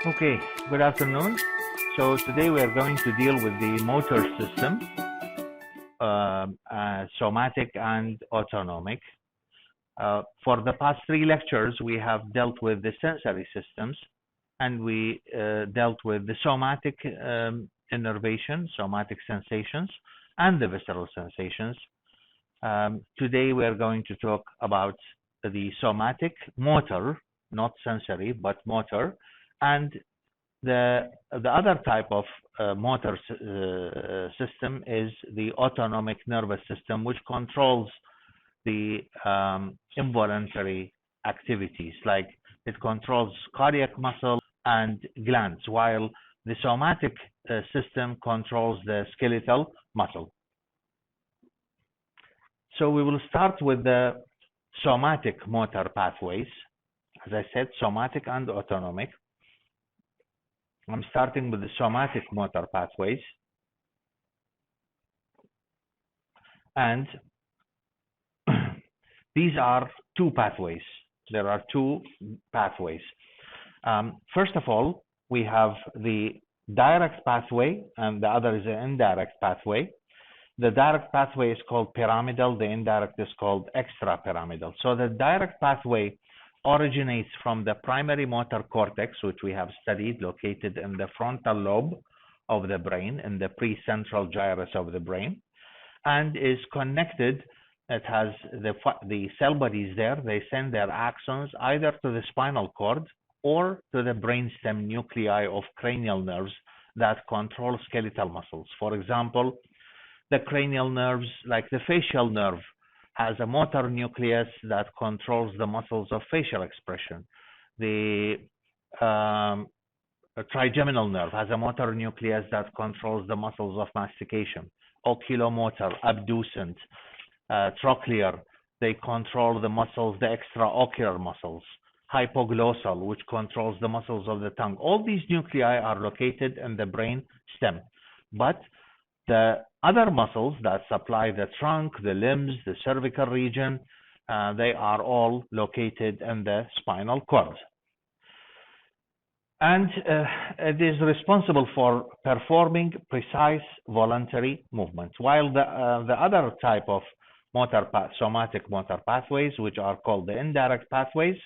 Okay, good afternoon. So today we are going to deal with the motor system, somatic and autonomic. For the past 3 lectures, we have dealt with the sensory systems, and we dealt with the somatic innervation, somatic sensations, and the visceral sensations. Today we are going to talk about the somatic motor, not sensory, but motor, and the other type of motor system is the autonomic nervous system, which controls the involuntary activities, like it controls cardiac muscle and glands, while the somatic system controls the skeletal muscle. So we will start with the somatic motor pathways. As I said, somatic and autonomic. I'm starting with the somatic motor pathways. And these are two pathways. There are two pathways. First of all, we have the direct pathway, and the other is an indirect pathway. The direct pathway is called pyramidal. The indirect is called extrapyramidal. So the direct pathway originates from the primary motor cortex, which we have studied, located in the frontal lobe of the brain, in the precentral gyrus of the brain, and is connected. It has the cell bodies there. They send their axons either to the spinal cord or to the brainstem nuclei of cranial nerves that control skeletal muscles. For example, the cranial nerves, like the facial nerve, has a motor nucleus that controls the muscles of facial expression. The trigeminal nerve has a motor nucleus that controls the muscles of mastication. Oculomotor, abducent, trochlear, they control the muscles, the extraocular muscles. Hypoglossal, which controls the muscles of the tongue. All these nuclei are located in the brain stem, but the other muscles that supply the trunk, the limbs, the cervical region, they are all located in the spinal cord. And it is responsible for performing precise voluntary movements, while the other type of somatic motor pathways, which are called the indirect pathways,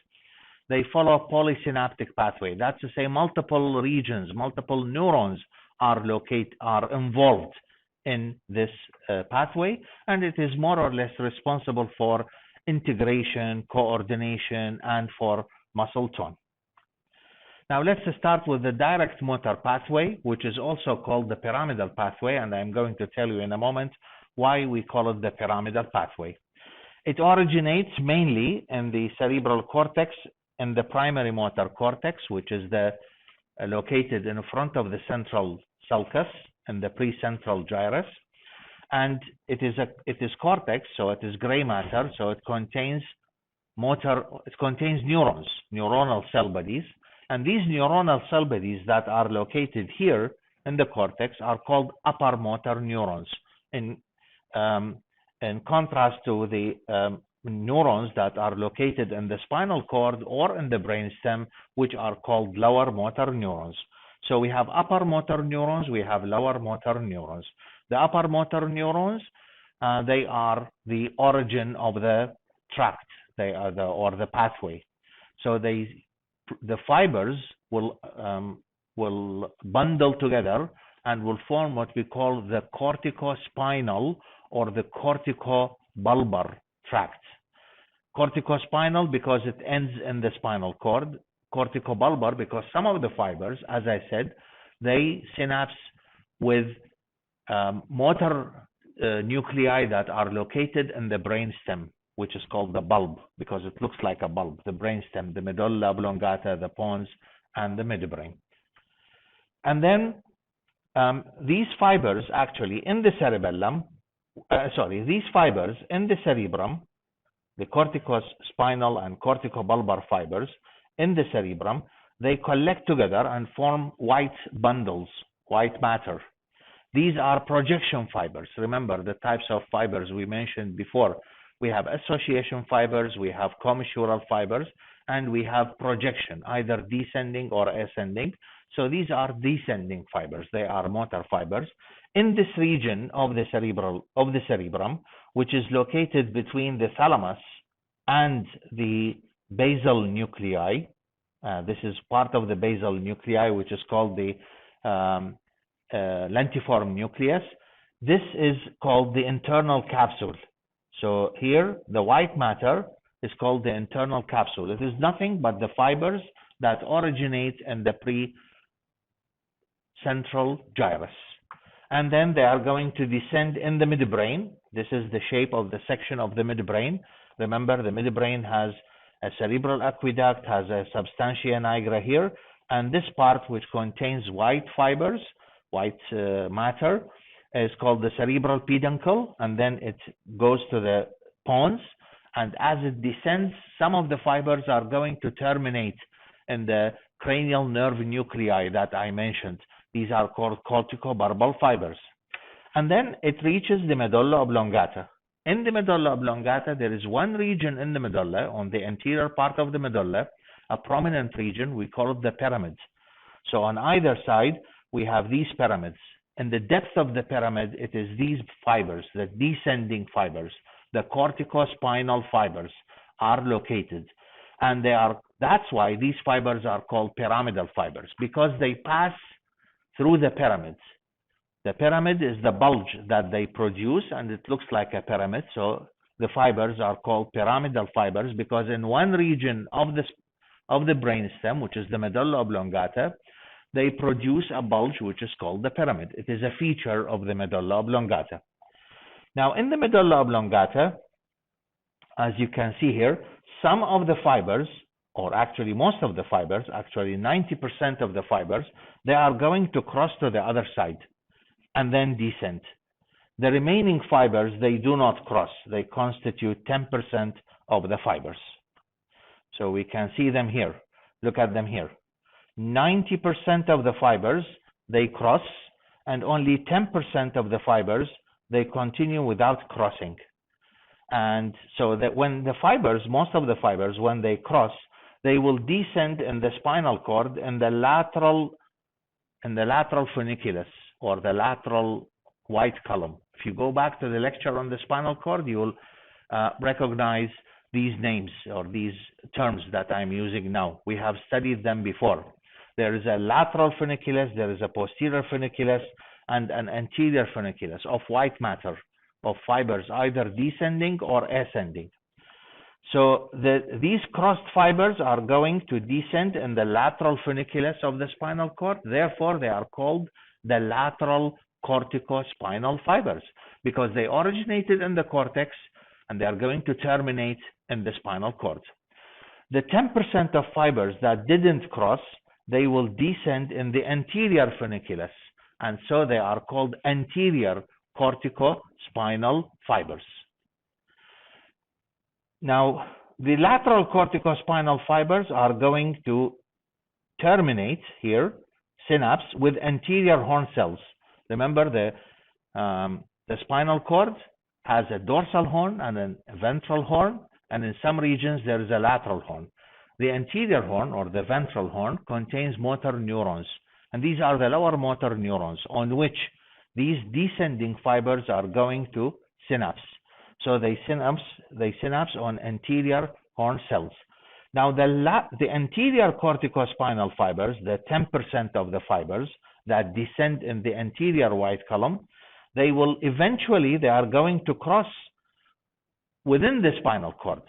they follow polysynaptic pathway. That's to say, multiple regions, multiple neurons are involved in this pathway, and it is more or less responsible for integration, coordination, and for muscle tone. Now let's start with the direct motor pathway, which is also called the pyramidal pathway, and I'm going to tell you in a moment why we call it the pyramidal pathway. It originates mainly in the cerebral cortex, in the primary motor cortex, which is located in front of the central sulcus in the precentral gyrus, and it is cortex, so it is gray matter, so it contains neurons, neuronal cell bodies, and these neuronal cell bodies that are located here in the cortex are called upper motor neurons, in contrast to the neurons that are located in the spinal cord or in the brainstem, which are called lower motor neurons. So we have upper motor neurons, we have lower motor neurons. The upper motor neurons, they are the origin of the tract, they are the pathway. So the fibers will bundle together and will form what we call the corticospinal or the corticobulbar tract. Corticospinal because it ends in the spinal cord. Corticobulbar because some of the fibers, as I said, they synapse with motor nuclei that are located in the brainstem, which is called the bulb because it looks like a bulb. The brainstem, the medulla oblongata, the pons, and the midbrain. And then these fibers actually in the cerebellum, these fibers in the cerebrum, the corticospinal and corticobulbar fibers in the cerebrum, they collect together and form white bundles, white matter. These are projection fibers. Remember the types of fibers we mentioned before. We have association fibers, we have commissural fibers, and we have projection, either descending or ascending. So these are descending fibers. They are motor fibers in this region of the cerebrum, which is located between the thalamus and the basal nuclei. This is part of the basal nuclei, which is called the lentiform nucleus. This is called the internal capsule. So here, the white matter is called the internal capsule. It is nothing but the fibers that originate in the pre-central gyrus. And then they are going to descend in the midbrain. This is the shape of the section of the midbrain. Remember, the midbrain has a cerebral aqueduct, has a substantia nigra here, and this part, which contains white fibers, white matter, is called the cerebral peduncle, and then it goes to the pons, and as it descends, some of the fibers are going to terminate in the cranial nerve nuclei that I mentioned. These are called corticobarbal fibers. And then it reaches the medulla oblongata. In the medulla oblongata, there is one region in the medulla, on the anterior part of the medulla, a prominent region, we call it the pyramid. So on either side, we have these pyramids. In the depth of the pyramid, it is these fibers, the descending fibers, the corticospinal fibers are located. And that's why these fibers are called pyramidal fibers, because they pass through the pyramid. The pyramid is the bulge that they produce, and it looks like a pyramid. So the fibers are called pyramidal fibers because in one region of the brainstem, which is the medulla oblongata, they produce a bulge which is called the pyramid. It is a feature of the medulla oblongata. Now, in the medulla oblongata, as you can see here, some of the fibers, or actually most of the fibers, actually 90% of the fibers, they are going to cross to the other side and then descend. The remaining fibers, they do not cross. They constitute 10% of the fibers. So we can see them here. Look at them here. 90% of the fibers, they cross, and only 10% of the fibers, they continue without crossing. And so that when the fibers, most of the fibers, when they cross, they will descend in the spinal cord in the lateral funiculus, or the lateral white column. If you go back to the lecture on the spinal cord, you will recognize these names or these terms that I'm using now. We have studied them before. There is a lateral funiculus, there is a posterior funiculus, and an anterior funiculus of white matter, of fibers, either descending or ascending. So these crossed fibers are going to descend in the lateral funiculus of the spinal cord. Therefore, they are called the lateral corticospinal fibers because they originated in the cortex and they are going to terminate in the spinal cord. The 10% of fibers that didn't cross, they will descend in the anterior funiculus, and so they are called anterior corticospinal fibers. Now, the lateral corticospinal fibers are going to terminate here, synapse, with anterior horn cells. Remember, the spinal cord has a dorsal horn and a ventral horn, and in some regions there is a lateral horn. The anterior horn, or the ventral horn, contains motor neurons, and these are the lower motor neurons on which these descending fibers are going to synapse. So they synapse on anterior horn cells. Now, the anterior corticospinal fibers, the 10% of the fibers that descend in the anterior white column, they are going to cross within the spinal cord.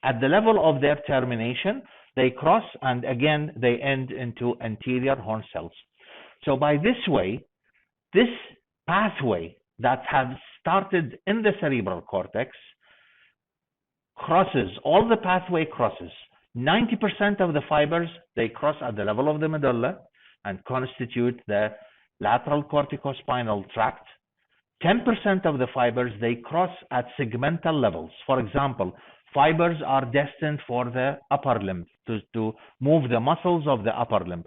At the level of their termination, they cross, and again, they end into anterior horn cells. So by this way, this pathway that has started in the cerebral cortex crosses, all the pathway crosses. 90% of the fibers, they cross at the level of the medulla and constitute the lateral corticospinal tract. 10% of the fibers, they cross at segmental levels. For example, fibers are destined for the upper limb, to move the muscles of the upper limb.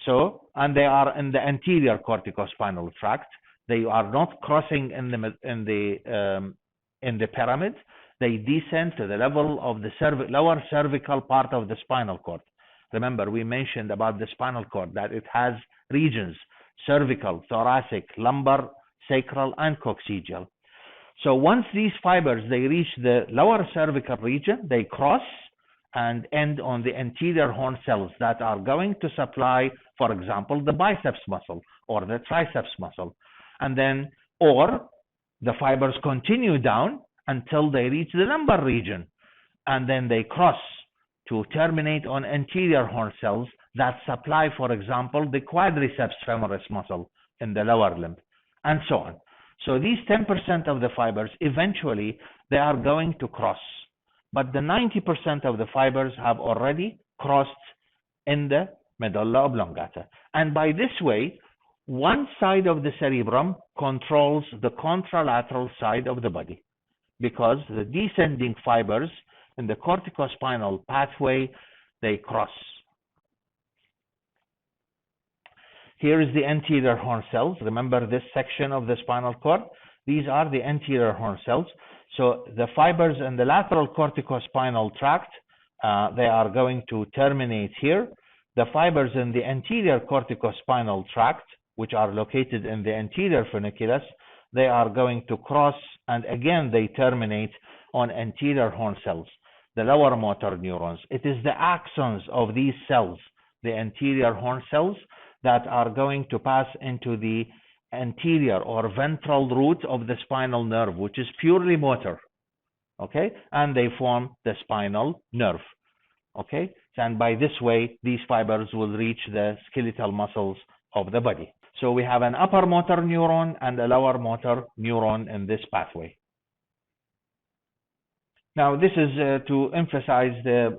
So, and they are in the anterior corticospinal tract. They are not crossing in the pyramid. they descend to the level of the lower cervical part of the spinal cord. Remember, we mentioned about the spinal cord that it has regions: cervical, thoracic, lumbar, sacral, and coccygeal. So once these fibers, they reach the lower cervical region, they cross and end on the anterior horn cells that are going to supply, for example, the biceps muscle or the triceps muscle. And then, or the fibers continue down until they reach the lumbar region, and then they cross to terminate on anterior horn cells that supply, for example, the quadriceps femoris muscle in the lower limb, and so on. So these 10% of the fibers, eventually, they are going to cross. But the 90% of the fibers have already crossed in the medulla oblongata. And by this way, one side of the cerebrum controls the contralateral side of the body, because the descending fibers in the corticospinal pathway, they cross. Here is the anterior horn cells. Remember this section of the spinal cord? These are the anterior horn cells. So the fibers in the lateral corticospinal tract, they are going to terminate here. The fibers in the anterior corticospinal tract, which are located in the anterior funiculus, they are going to cross, and again they terminate on anterior horn cells, the lower motor neurons. It is the axons of these cells, the anterior horn cells, that are going to pass into the anterior or ventral root of the spinal nerve, which is purely motor, okay? And they form the spinal nerve, okay? And by this way, these fibers will reach the skeletal muscles of the body. So we have an upper motor neuron and a lower motor neuron in this pathway. Now, this is to emphasize the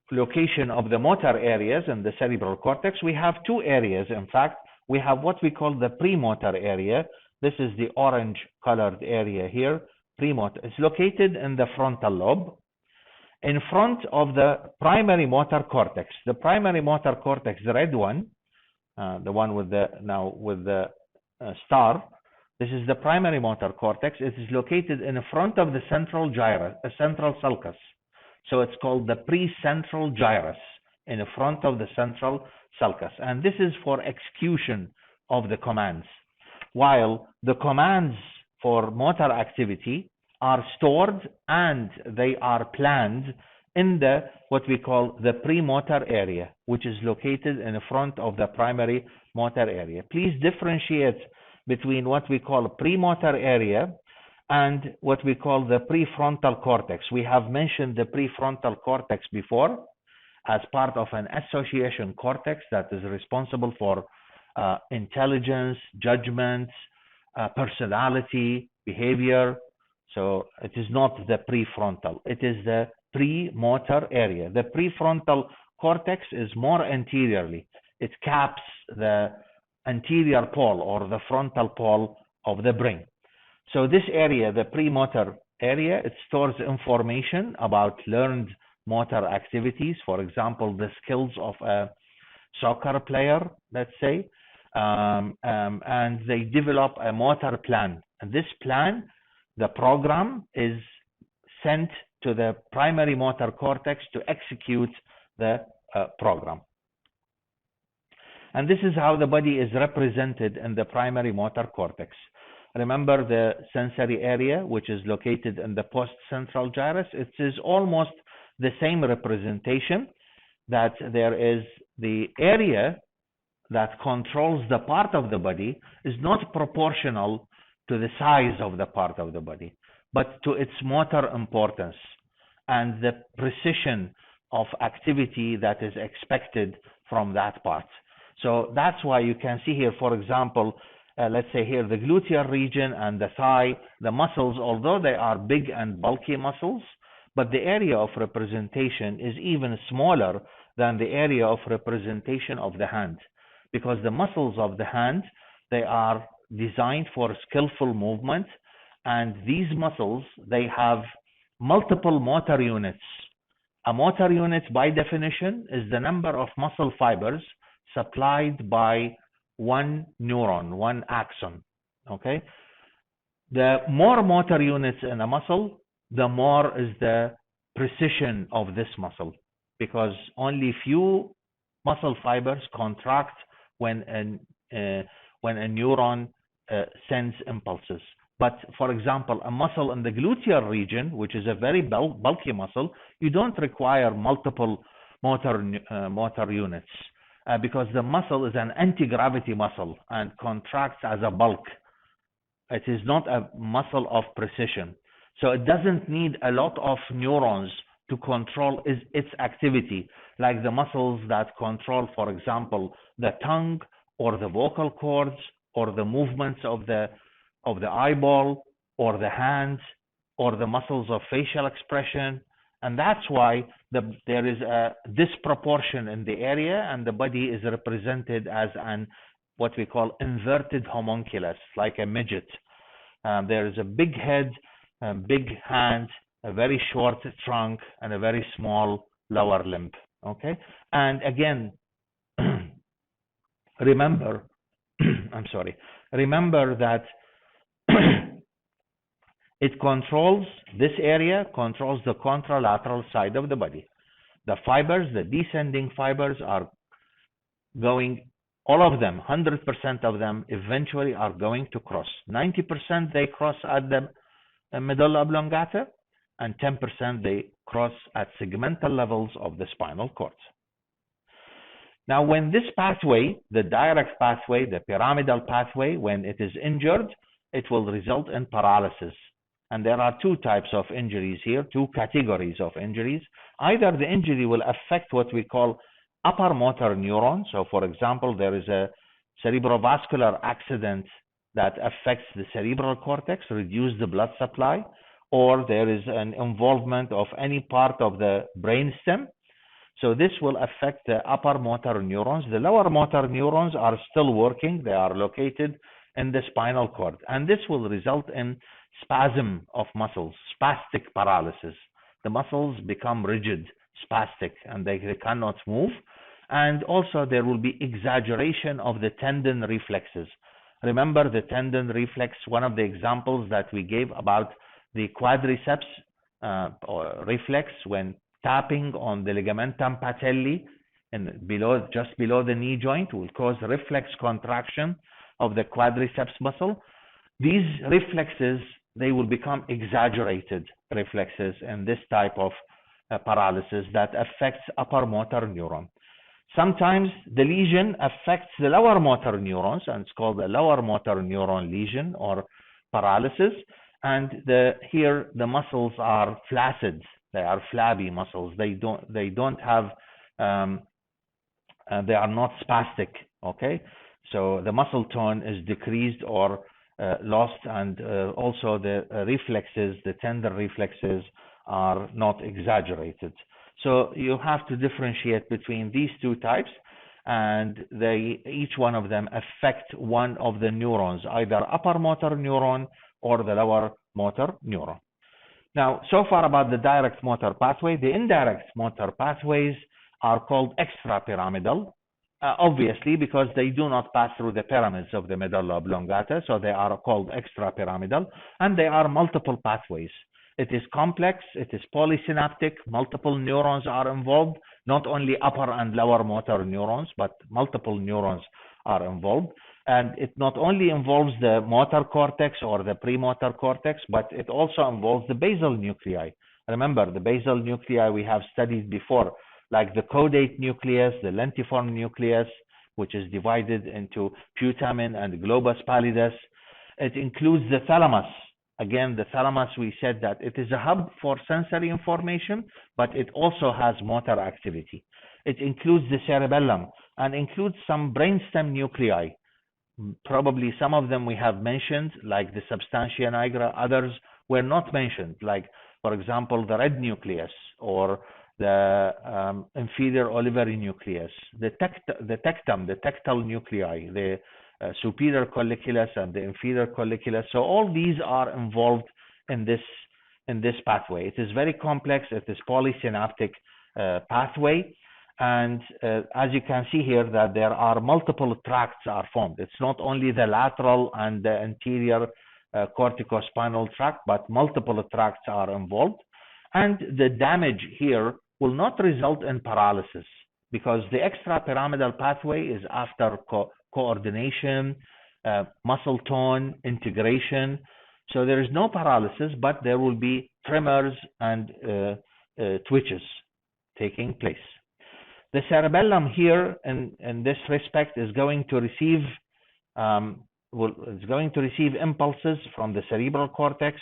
location of the motor areas in the cerebral cortex. We have two areas, in fact. We have what we call the premotor area. This is the orange colored area here, premotor. It's located in the frontal lobe, in front of the primary motor cortex. The primary motor cortex, the red one, the one with the star, this is the primary motor cortex. It is located in front of the central gyrus, central sulcus. So it's called the precentral gyrus, in front of the central sulcus. And this is for execution of the commands, while the commands for motor activity are stored and they are planned in the what we call the premotor area, which is located in front of the primary motor area. Please differentiate between what we call premotor area and what we call the prefrontal cortex. We have mentioned the prefrontal cortex before as part of an association cortex that is responsible for intelligence, judgment, personality, behavior. So it is not the prefrontal, it is the premotor area. The prefrontal cortex is more anteriorly. It caps the anterior pole or the frontal pole of the brain. So this area, the premotor area, it stores information about learned motor activities, for example, the skills of a soccer player, let's say, and they develop a motor plan. And this plan, the program, is sent to the primary motor cortex to execute the program. And this is how the body is represented in the primary motor cortex. Remember the sensory area, which is located in the postcentral gyrus. It is almost the same representation, that there is the area that controls the part of the body is not proportional to the size of the part of the body, but to its motor importance and the precision of activity that is expected from that part. So that's why you can see here, for example, let's say here the gluteal region and the thigh, the muscles, although they are big and bulky muscles, but the area of representation is even smaller than the area of representation of the hand, because the muscles of the hand, they are designed for skillful movement, and these muscles, they have multiple motor units. A motor unit, by definition, is the number of muscle fibers supplied by one neuron, one axon, okay? The more motor units in a muscle, the more is the precision of this muscle, because only few muscle fibers contract when a neuron sends impulses. But for example, a muscle in the gluteal region, which is a very bulky muscle, you don't require multiple motor units because the muscle is an anti-gravity muscle and contracts as a bulk. It is not a muscle of precision. So it doesn't need a lot of neurons to control its activity, like the muscles that control, for example, the tongue or the vocal cords or the movements of the eyeball or the hands or the muscles of facial expression. And that's why there is a disproportion in the area, and the body is represented as what we call inverted homunculus, like a midget. There is a big head, a big hand, a very short trunk, and a very small lower limb. Okay, and again, remember, remember that it controls this area, controls the contralateral side of the body. The fibers, the descending fibers, are going, all of them, 100% of them, eventually are going to cross. 90% they cross at the medulla oblongata, and 10% they cross at segmental levels of the spinal cord. Now, when this pathway, the direct pathway, the pyramidal pathway, when it is injured, it will result in paralysis. And there are two types of injuries here, two categories of injuries. Either the injury will affect what we call upper motor neuron. So, for example, there is a cerebrovascular accident that affects the cerebral cortex, reduce the blood supply, or there is an involvement of any part of the brainstem. So this will affect the upper motor neurons. The lower motor neurons are still working. They are located in the spinal cord. And this will result in spasm of muscles, spastic paralysis. The muscles become rigid, spastic, and they cannot move. And also there will be exaggeration of the tendon reflexes. Remember the tendon reflex, one of the examples that we gave about the quadriceps or reflex when tapping on the ligamentum patelli and just below the knee joint will cause reflex contraction of the quadriceps muscle. These reflexes, they will become exaggerated reflexes in this type of paralysis that affects upper motor neuron. Sometimes the lesion affects the lower motor neurons, and it's called a lower motor neuron lesion or paralysis. And here the muscles are flaccid. They are flabby muscles. They don't have. They are not spastic. Okay, so the muscle tone is decreased or lost, and also the reflexes, the tendon reflexes, are not exaggerated. So you have to differentiate between these two types, and each one of them affect one of the neurons, either upper motor neuron or the lower motor neuron. Now, so far about the direct motor pathway. The indirect motor pathways are called extrapyramidal, obviously because they do not pass through the pyramids of the medulla oblongata, so they are called extrapyramidal, and they are multiple pathways. It is complex, it is polysynaptic, multiple neurons are involved, not only upper and lower motor neurons, but multiple neurons are involved. And it not only involves the motor cortex or the premotor cortex, but it also involves the basal nuclei. Remember, the basal nuclei we have studied before, like the caudate nucleus, the lentiform nucleus, which is divided into putamen and globus pallidus. It includes the thalamus. Again, the thalamus, we said that it is a hub for sensory information, but it also has motor activity. It includes the cerebellum and includes some brainstem nuclei. Probably some of them we have mentioned, like the substantia nigra. Others were not mentioned, like, for example, the red nucleus or the inferior olivary nucleus, the tectum, the tectal nuclei, the superior colliculus and the inferior colliculus. So all these are involved in this pathway. It is very complex. It is polysynaptic pathway, and as you can see here, that there are multiple tracts are formed. It's not only the lateral and the anterior corticospinal tract, but multiple tracts are involved. And the damage here will not result in paralysis because the extrapyramidal pathway is after coordination, muscle tone, integration. So there is no paralysis, but there will be tremors and twitches taking place. The cerebellum here, in this respect, is going to receive impulses from the cerebral cortex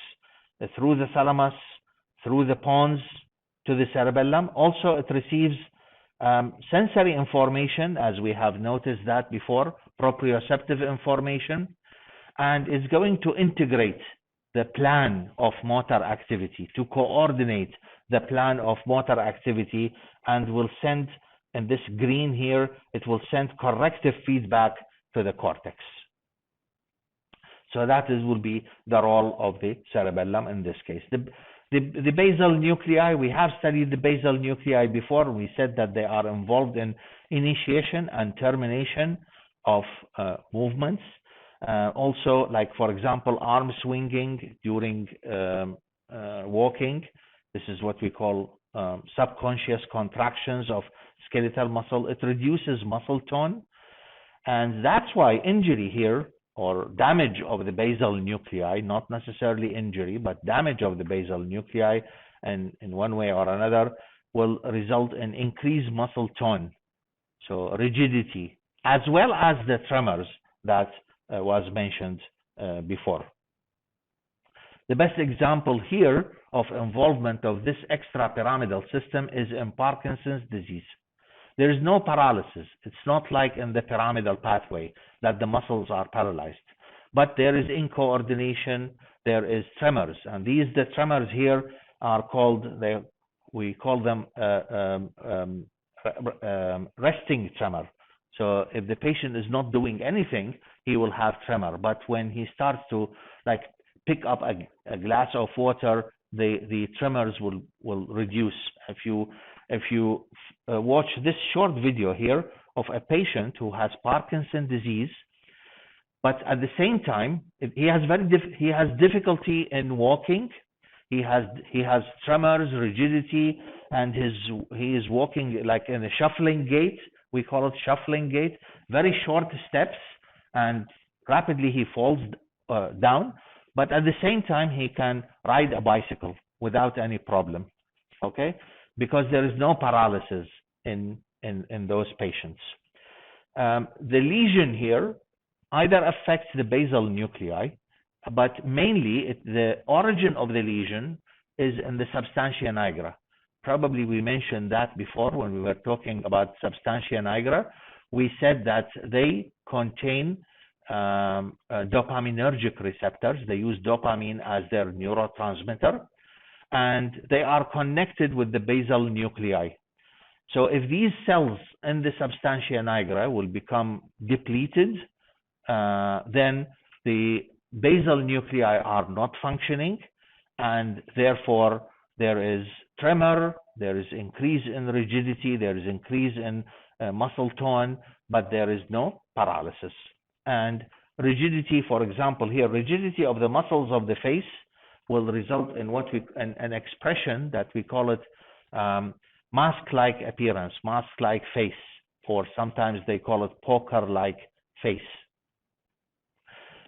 through the thalamus, through the pons to the cerebellum. Also, it receives sensory information, as we have noticed that before, proprioceptive information, and is going to integrate the plan of motor activity, to coordinate the plan of motor activity, and will send, in this green here, it will send corrective feedback to the cortex. So that will be the role of the cerebellum in this case. The basal nuclei, we have studied the basal nuclei before. We said that they are involved in initiation and termination of movements. Also, like for example, arm swinging during walking. This is what we call subconscious contractions of skeletal muscle. It reduces muscle tone, and that's why injury here, or damage of the basal nuclei, not necessarily injury, but damage of the basal nuclei, and in one way or another, will result in increased muscle tone, so rigidity, as well as the tremors that was mentioned before. The best example here of involvement of this extrapyramidal system is in Parkinson's disease. There is no paralysis. It's not like in the pyramidal pathway that the muscles are paralyzed, but there is incoordination, there is tremors, and the tremors here are called, we call them resting tremor. So if the patient is not doing anything, he will have tremor, but when he starts to like pick up a glass of water, the tremors will reduce. If you watch this short video here of a patient who has Parkinson's disease, but at the same time he has difficulty in walking, he has tremors, rigidity, and he is walking like in a shuffling gait. We call it shuffling gait, very short steps, and rapidly he falls down. But at the same time, he can ride a bicycle without any problem, okay? Because there is no paralysis in those patients. The lesion here either affects the basal nuclei, but mainly the origin of the lesion is in the substantia nigra. Probably we mentioned that before when we were talking about substantia nigra. We said that they contain dopaminergic receptors. They use dopamine as their neurotransmitter, and they are connected with the basal nuclei. So if these cells in the substantia nigra will become depleted, then the basal nuclei are not functioning, and therefore there is tremor, there is increase in rigidity, there is increase in muscle tone, but there is no paralysis. And rigidity, for example, here, rigidity of the muscles of the face will result in an expression that we call it mask-like appearance, mask-like face, or sometimes they call it poker-like face.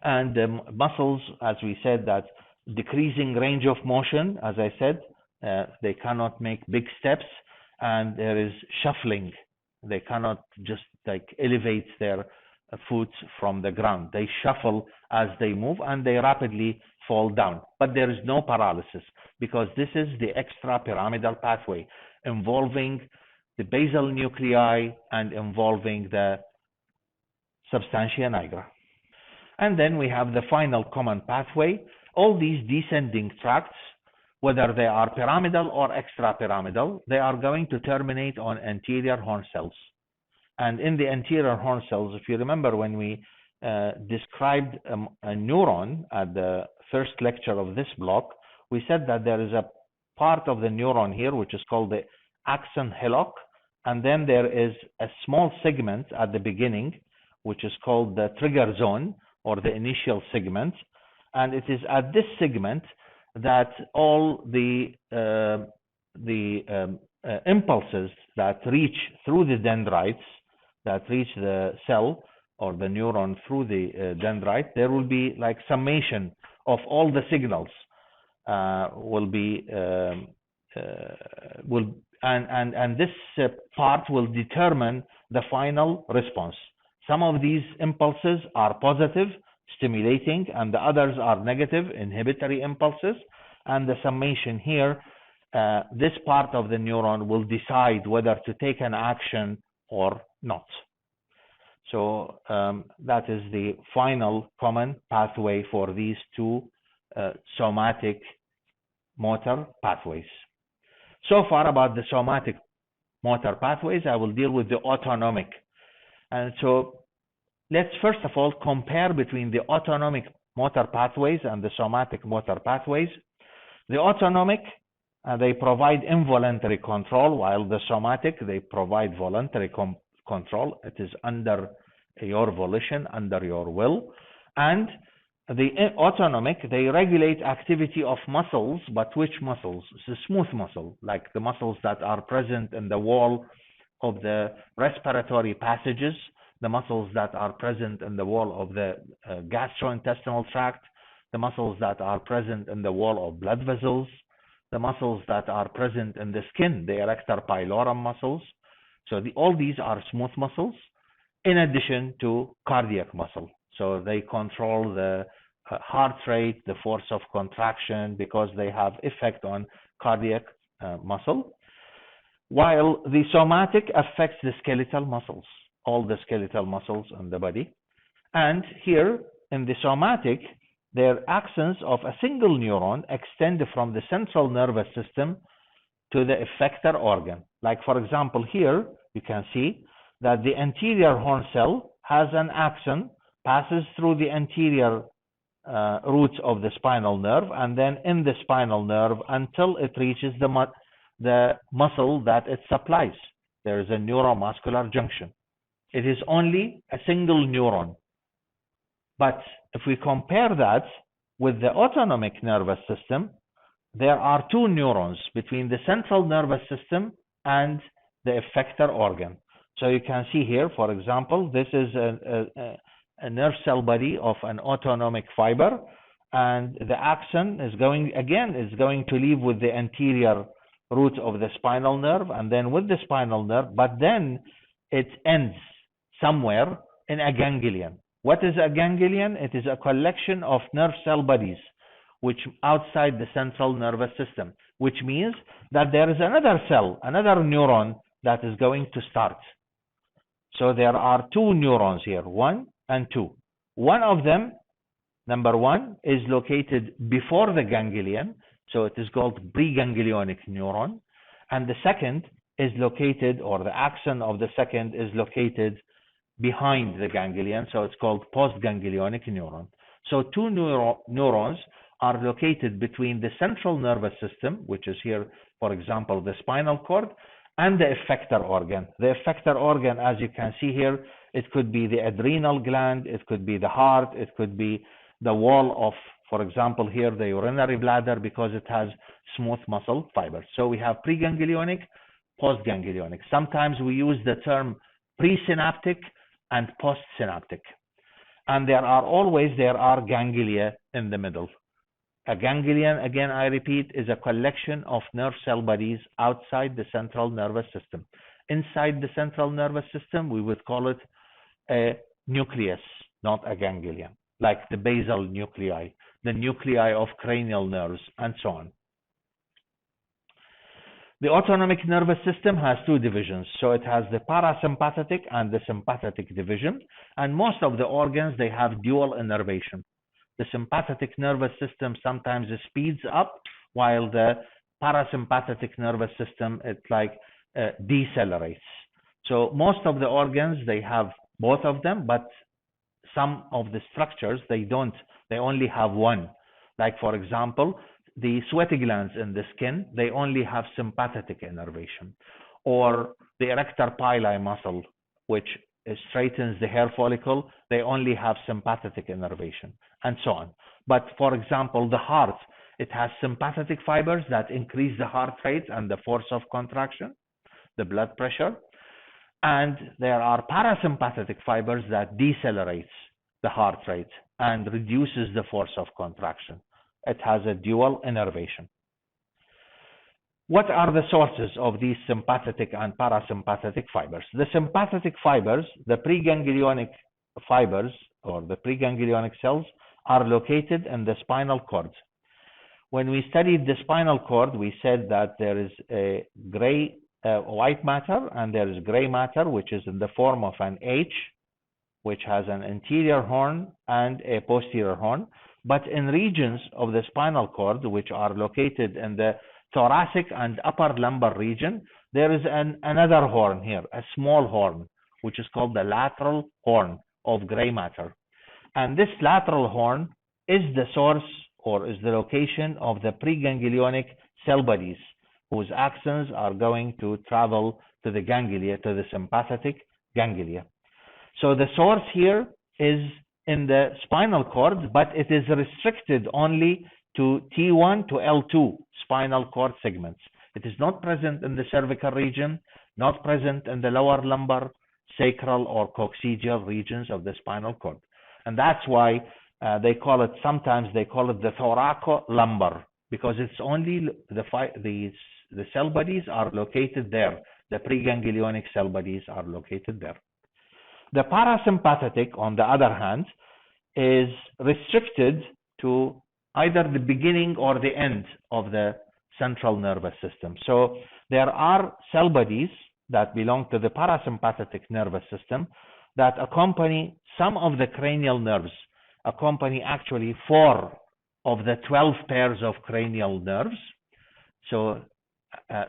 And the muscles, as we said, that decreasing range of motion, as I said, they cannot make big steps, and there is shuffling. They cannot just like elevate their foot from the ground. They shuffle as they move, and they rapidly fall down. But there is no paralysis, because this is the extrapyramidal pathway involving the basal nuclei and involving the substantia nigra. And then we have the final common pathway. All these descending tracts, whether they are pyramidal or extrapyramidal, they are going to terminate on anterior horn cells. And in the anterior horn cells, if you remember when we described a neuron at the first lecture of this block, we said that there is a part of the neuron here which is called the axon hillock, and then there is a small segment at the beginning which is called the trigger zone, or the initial segment, and it is at this segment that all the impulses that reach through the dendrites, that reach the cell or the neuron through the dendrite, there will be like summation of all the signals and this part will determine the final response. Some of these impulses are positive, stimulating, and the others are negative, inhibitory impulses. And the summation here, this part of the neuron will decide whether to take an action or not. So that is the final common pathway for these two somatic motor pathways. So far about the somatic motor pathways, I will deal with the autonomic. And so let's first of all compare between the autonomic motor pathways and the somatic motor pathways. The autonomic, they provide involuntary control, while the somatic, they provide voluntary control. It is under your volition, under your will. And the autonomic, they regulate activity of muscles, but which muscles? It's a smooth muscle, like the muscles that are present in the wall of the respiratory passages, the muscles that are present in the wall of the gastrointestinal tract, the muscles that are present in the wall of blood vessels, the muscles that are present in the skin, the erector pylorus muscles. So all these are smooth muscles, in addition to cardiac muscle. So they control the heart rate, the force of contraction, because they have effect on cardiac muscle. While the somatic affects the skeletal muscles, all the skeletal muscles in the body. And here in the somatic, their axons of a single neuron extend from the central nervous system to the effector organ. Like for example, here you can see that the anterior horn cell has an axon, passes through the anterior roots of the spinal nerve, and then in the spinal nerve until it reaches the muscle that it supplies. There is a neuromuscular junction. It is only a single neuron. But if we compare that with the autonomic nervous system, there are two neurons between the central nervous system and the effector organ. So you can see here, for example, this is a nerve cell body of an autonomic fiber, and the axon is going to leave with the anterior root of the spinal nerve, and then with the spinal nerve, but then it ends somewhere in a ganglion. What is a ganglion? It is a collection of nerve cell bodies which outside the central nervous system, which means that there is another cell, another neuron that is going to start. So there are two neurons here, 1 and 2. One of them, number 1, is located before the ganglion, so it is called preganglionic neuron, and the second is located, or the axon of the second is located behind the ganglion, so it's called postganglionic neuron. So two neurons are located between the central nervous system, which is here, for example, the spinal cord, and the effector organ. The effector organ, as you can see here, it could be the adrenal gland, it could be the heart, it could be the wall of, for example, here the urinary bladder, because it has smooth muscle fibers. So we have preganglionic, postganglionic. Sometimes we use the term presynaptic and postsynaptic. And there are ganglia in the middle. A ganglion, again I repeat, is a collection of nerve cell bodies outside the central nervous system. Inside the central nervous system, we would call it a nucleus, not a ganglion, like the basal nuclei, the nuclei of cranial nerves, and so on. The autonomic nervous system has two divisions. So it has the parasympathetic and the sympathetic division. And most of the organs, they have dual innervation. The sympathetic nervous system sometimes speeds up, while the parasympathetic nervous system, it decelerates. So most of the organs, they have both of them, but some of the structures, they only have one. Like for example, the sweaty glands in the skin, they only have sympathetic innervation. Or the erector pili muscle, which straightens the hair follicle, they only have sympathetic innervation, and so on. But for example, the heart, it has sympathetic fibers that increase the heart rate and the force of contraction, the blood pressure. And there are parasympathetic fibers that decelerates the heart rate and reduces the force of contraction. It has a dual innervation. What are the sources of these sympathetic and parasympathetic fibers? The sympathetic fibers, the preganglionic fibers or the preganglionic cells, are located in the spinal cord. When we studied the spinal cord, we said that there is a white matter and there is gray matter, which is in the form of an H, which has an anterior horn and a posterior horn. But in regions of the spinal cord, which are located in the thoracic and upper lumbar region, there is another horn here, a small horn, which is called the lateral horn of gray matter. And this lateral horn is the source or is the location of the preganglionic cell bodies, whose axons are going to travel to the ganglia, to the sympathetic ganglia. So the source here is in the spinal cord, but it is restricted only to T1 to L2 spinal cord segments. It is not present in the cervical region, not present in the lower lumbar, sacral, or coccygeal regions of the spinal cord. And that's why sometimes they call it the thoracolumbar, because it's only the cell bodies are located there. The preganglionic cell bodies are located there. The parasympathetic, on the other hand, is restricted to either the beginning or the end of the central nervous system. So there are cell bodies that belong to the parasympathetic nervous system that accompany some of the cranial nerves, accompany actually 4 of the 12 pairs of cranial nerves. So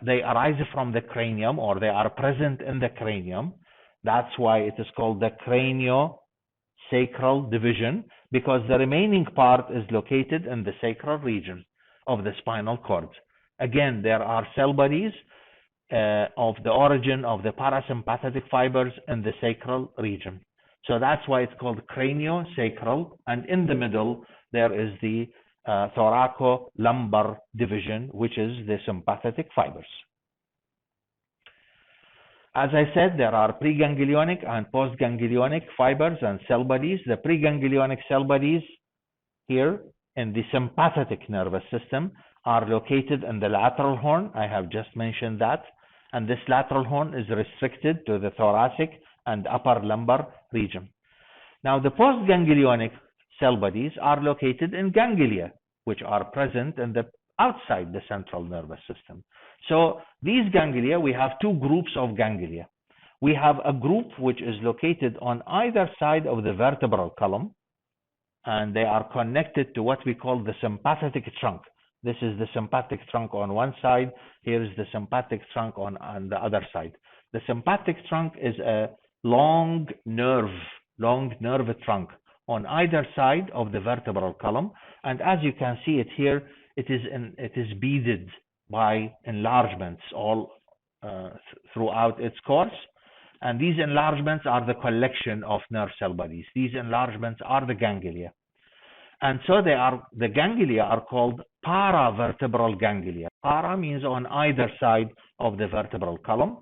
they arise from the cranium, or they are present in the cranium. That's why it is called the craniosacral division, because the remaining part is located in the sacral region of the spinal cord. Again, there are cell bodies of the origin of the parasympathetic fibers in the sacral region. So that's why it's called craniosacral, and in the middle there is the thoracolumbar division, which is the sympathetic fibers. As I said, there are preganglionic and postganglionic fibers and cell bodies. The preganglionic cell bodies here in the sympathetic nervous system are located in the lateral horn. I have just mentioned that. And this lateral horn is restricted to the thoracic and upper lumbar region. Now, the postganglionic cell bodies are located in ganglia, which are present in the outside the central nervous system. So these ganglia, we have 2 groups of ganglia. We have a group which is located on either side of the vertebral column, and they are connected to what we call the sympathetic trunk. This is the sympathetic trunk on one side. Here is the sympathetic trunk on the other side. The sympathetic trunk is a long nerve trunk on either side of the vertebral column. And as you can see it here, it is beaded by enlargements all throughout its course. And these enlargements are the collection of nerve cell bodies. These enlargements are the ganglia. And so the ganglia are called paravertebral ganglia. Para means on either side of the vertebral column.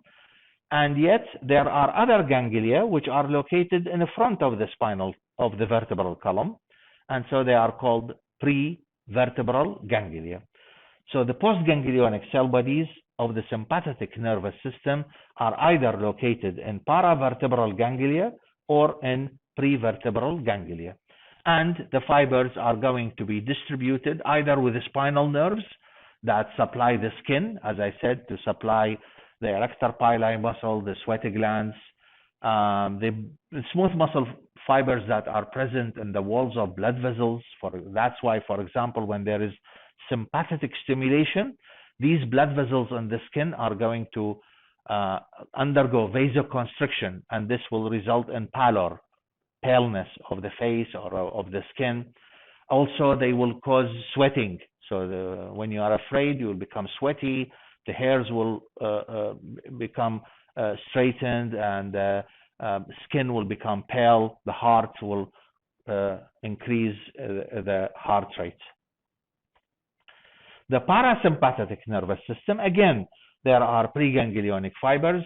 And yet there are other ganglia which are located in the front of the vertebral column. And so they are called prevertebral ganglia. So the postganglionic cell bodies of the sympathetic nervous system are either located in paravertebral ganglia or in prevertebral ganglia. And the fibers are going to be distributed either with the spinal nerves that supply the skin, as I said, to supply the erector pili muscle, the sweaty glands, the smooth muscle fibers that are present in the walls of blood vessels. That's why, for example, when there is sympathetic stimulation, these blood vessels in the skin are going to undergo vasoconstriction, and this will result in paleness of the face or of the skin. Also, they will cause sweating. So when you are afraid, you will become sweaty. The hairs will become straightened, and skin will become pale. The heart will increase the heart rate. The parasympathetic nervous system, again, there are preganglionic fibers,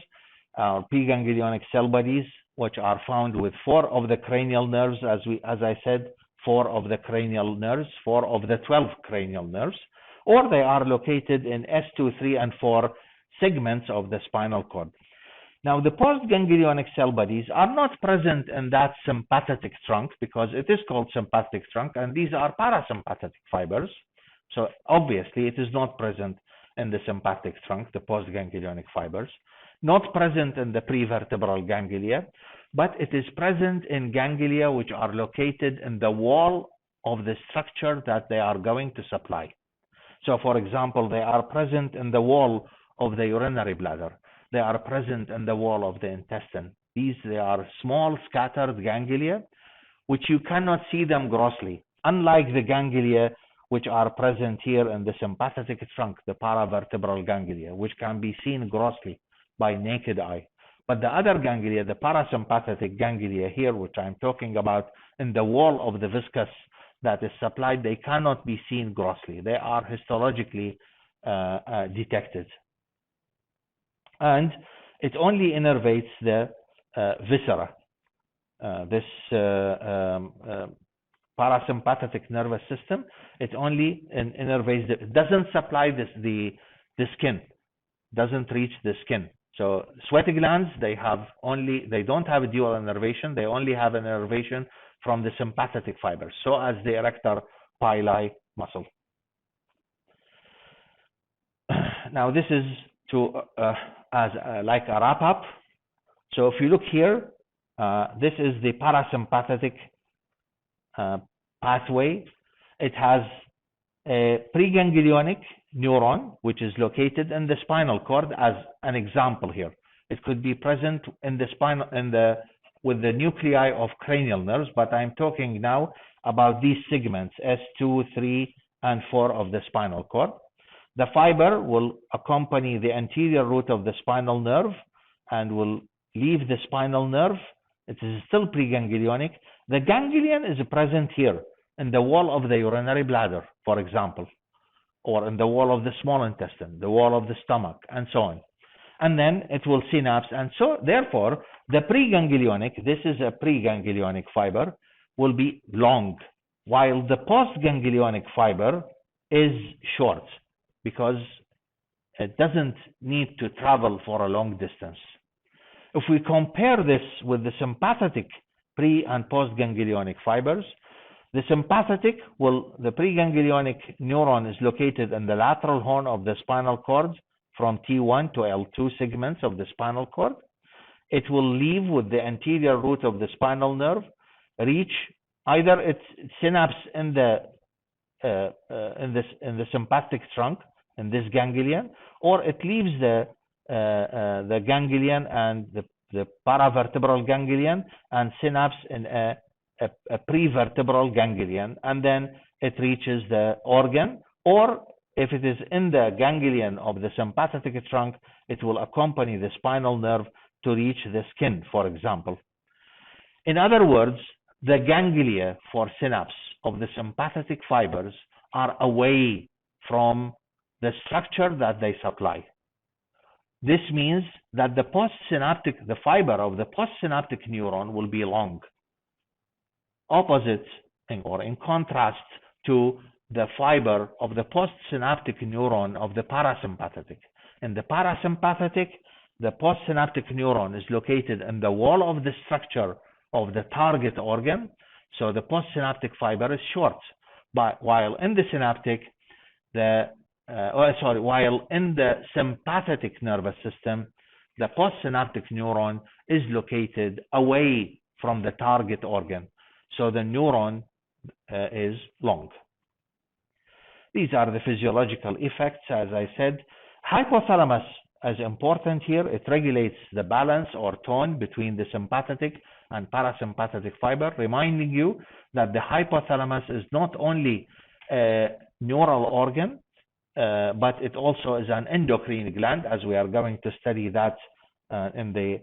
preganglionic cell bodies, which are found with 4 of the cranial nerves, as I said, 4 of the cranial nerves, 4 of the 12 cranial nerves, or they are located in S2, 3, and 4 segments of the spinal cord. Now, the postganglionic cell bodies are not present in that sympathetic trunk because it is called sympathetic trunk, and these are parasympathetic fibers. So obviously, it is not present in the sympathetic trunk, the postganglionic fibers, not present in the prevertebral ganglia, but it is present in ganglia which are located in the wall of the structure that they are going to supply. So, for example, they are present in the wall of the urinary bladder. They are present in the wall of the intestine. They are small scattered ganglia, which you cannot see them grossly, unlike the ganglia which are present here in the sympathetic trunk, the paravertebral ganglia, which can be seen grossly by naked eye. But the other ganglia, the parasympathetic ganglia here, which I'm talking about, in the wall of the viscus that is supplied, they cannot be seen grossly. They are histologically detected. And it only innervates the viscera. This parasympathetic nervous system, it only innervates, it doesn't supply the skin, doesn't reach the skin. So sweaty glands, they don't have a dual innervation, they only have an innervation from the sympathetic fibers, so as the erector pili muscle. Now this is like a wrap up. So if you look here, this is the parasympathetic pathway. It has a preganglionic neuron, which is located in the spinal cord, as an example here. It could be present in the spine, with the nuclei of cranial nerves, but I'm talking now about these segments, S2, 3, and 4 of the spinal cord. The fiber will accompany the anterior root of the spinal nerve and will leave the spinal nerve. It is still preganglionic. The ganglion is present here in the wall of the urinary bladder, for example, or in the wall of the small intestine, the wall of the stomach, and so on. And then it will synapse, and so therefore the preganglionic, this is a preganglionic fiber, will be long, while the postganglionic fiber is short because it doesn't need to travel for a long distance. If we compare this with the sympathetic pre- and postganglionic fibers, the sympathetic the preganglionic neuron is located in the lateral horn of the spinal cord from T1 to L2 segments of the spinal cord. It will leave with the anterior root of the spinal nerve, reach either its synapse in the sympathetic trunk, in this ganglion, or it leaves the ganglion and the paravertebral ganglion and synapse in a prevertebral ganglion, and then it reaches the organ, or if it is in the ganglion of the sympathetic trunk, it will accompany the spinal nerve to reach the skin, for example. In other words, the ganglia for synapse of the sympathetic fibers are away from the structure that they supply. This means that the fiber of the postsynaptic neuron will be long, opposite or in contrast to the fiber of the postsynaptic neuron of the parasympathetic. In the parasympathetic, the postsynaptic neuron is located in the wall of the structure of the target organ, so the postsynaptic fiber is short. But while in the synaptic, while in the sympathetic nervous system, the postsynaptic neuron is located away from the target organ, so the neuron is long. These are the physiological effects. As I said, hypothalamus is important here. It regulates the balance or tone between the sympathetic and parasympathetic fiber, reminding you that the hypothalamus is not only a neural organ, but it also is an endocrine gland, as we are going to study that in the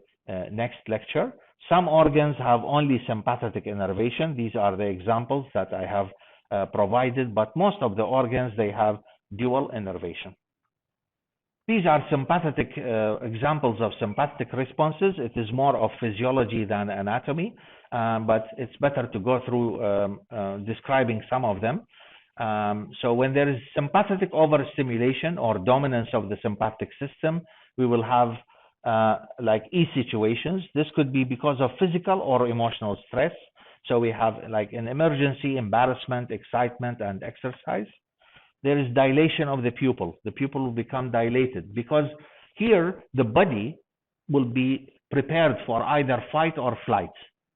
next lecture. Some organs have only sympathetic innervation. These are the examples that I have provided, but most of the organs, they have dual innervation. These are sympathetic examples of sympathetic responses. It is more of physiology than anatomy, but it's better to go through describing some of them. So when there is sympathetic overstimulation or dominance of the sympathetic system, we will have like E situations. This could be because of physical or emotional stress. So we have like an emergency, embarrassment, excitement, and exercise. There is dilation of the pupil. The pupil will become dilated because here the body will be prepared for either fight or flight.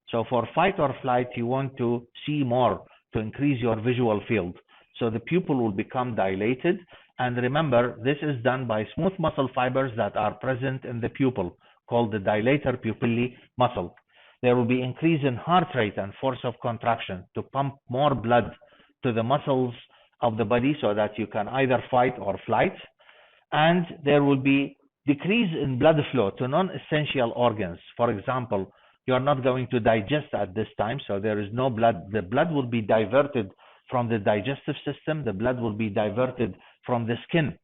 So for fight or flight, you want to see more to increase your visual field. So the pupil will become dilated. And remember, this is done by smooth muscle fibers that are present in the pupil, called the dilator pupillae muscle. There will be increase in heart rate and force of contraction to pump more blood to the muscles of the body so that you can either fight or flight. And there will be decrease in blood flow to non-essential organs. For example, you are not going to digest at this time, so there is no blood. The blood will be diverted from the digestive system. The blood will be diverted from the skin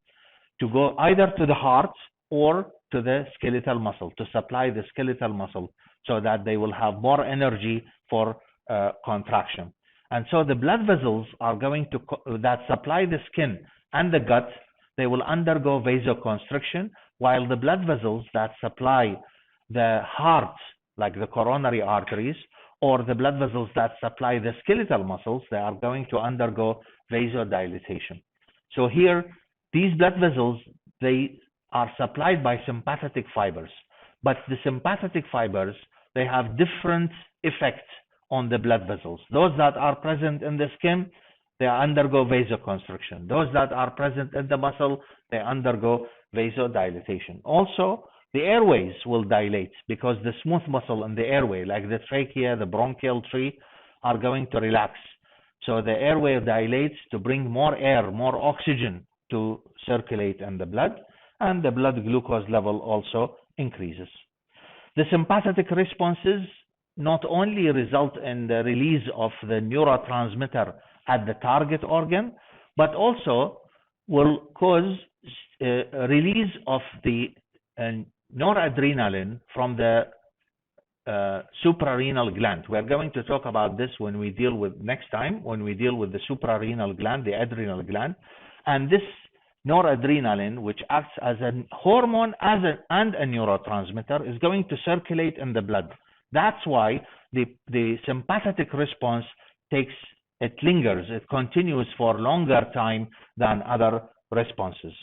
to go either to the heart or to the skeletal muscle, to supply the skeletal muscle so that they will have more energy for contraction. And so the blood vessels are going to that supply the skin and the gut, they will undergo vasoconstriction, while the blood vessels that supply the heart, like the coronary arteries, or the blood vessels that supply the skeletal muscles, they are going to undergo vasodilatation. So here, these blood vessels, they are supplied by sympathetic fibers, but the sympathetic fibers, they have different effects on the blood vessels. Those that are present in the skin, they undergo vasoconstriction. Those that are present in the muscle, they undergo vasodilatation. Also, the airways will dilate because the smooth muscle in the airway, like the trachea, the bronchial tree, are going to relax. So the airway dilates to bring more air, more oxygen to circulate in the blood, and the blood glucose level also increases. The sympathetic responses not only result in the release of the neurotransmitter at the target organ, but also will cause release of the noradrenaline from the suprarenal gland. We're going to talk about this when we deal with next time, when we deal with the suprarenal gland, the adrenal gland. And this noradrenaline, which acts as a hormone and a neurotransmitter, is going to circulate in the blood. That's why the sympathetic response it lingers, it continues for longer time than other responses.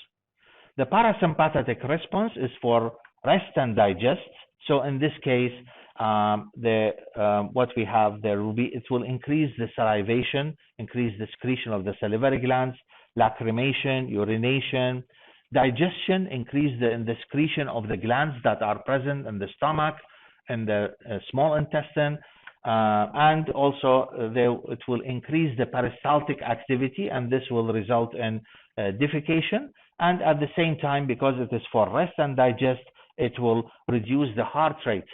The parasympathetic response is for rest and digest. So in this case, what we have there will be, it will increase the salivation, increase the secretion of the salivary glands, lacrimation, urination, digestion, increase the secretion of the glands that are present in the stomach and the small intestine, and also it will increase the peristaltic activity, and this will result in defecation. And at the same time, because it is for rest and digest, it will reduce the heart rate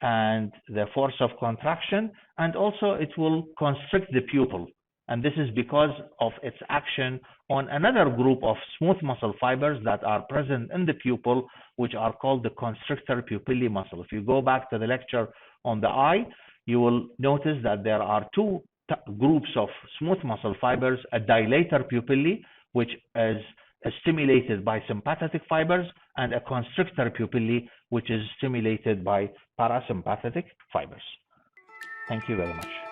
and the force of contraction, and also it will constrict the pupil. And this is because of its action on another group of smooth muscle fibers that are present in the pupil, which are called the constrictor pupillae muscle. If you go back to the lecture on the eye, you will notice that there are two groups of smooth muscle fibers, a dilator pupillae, which is stimulated by sympathetic fibers, and a constrictor pupillae, which is stimulated by parasympathetic fibers. Thank you very much.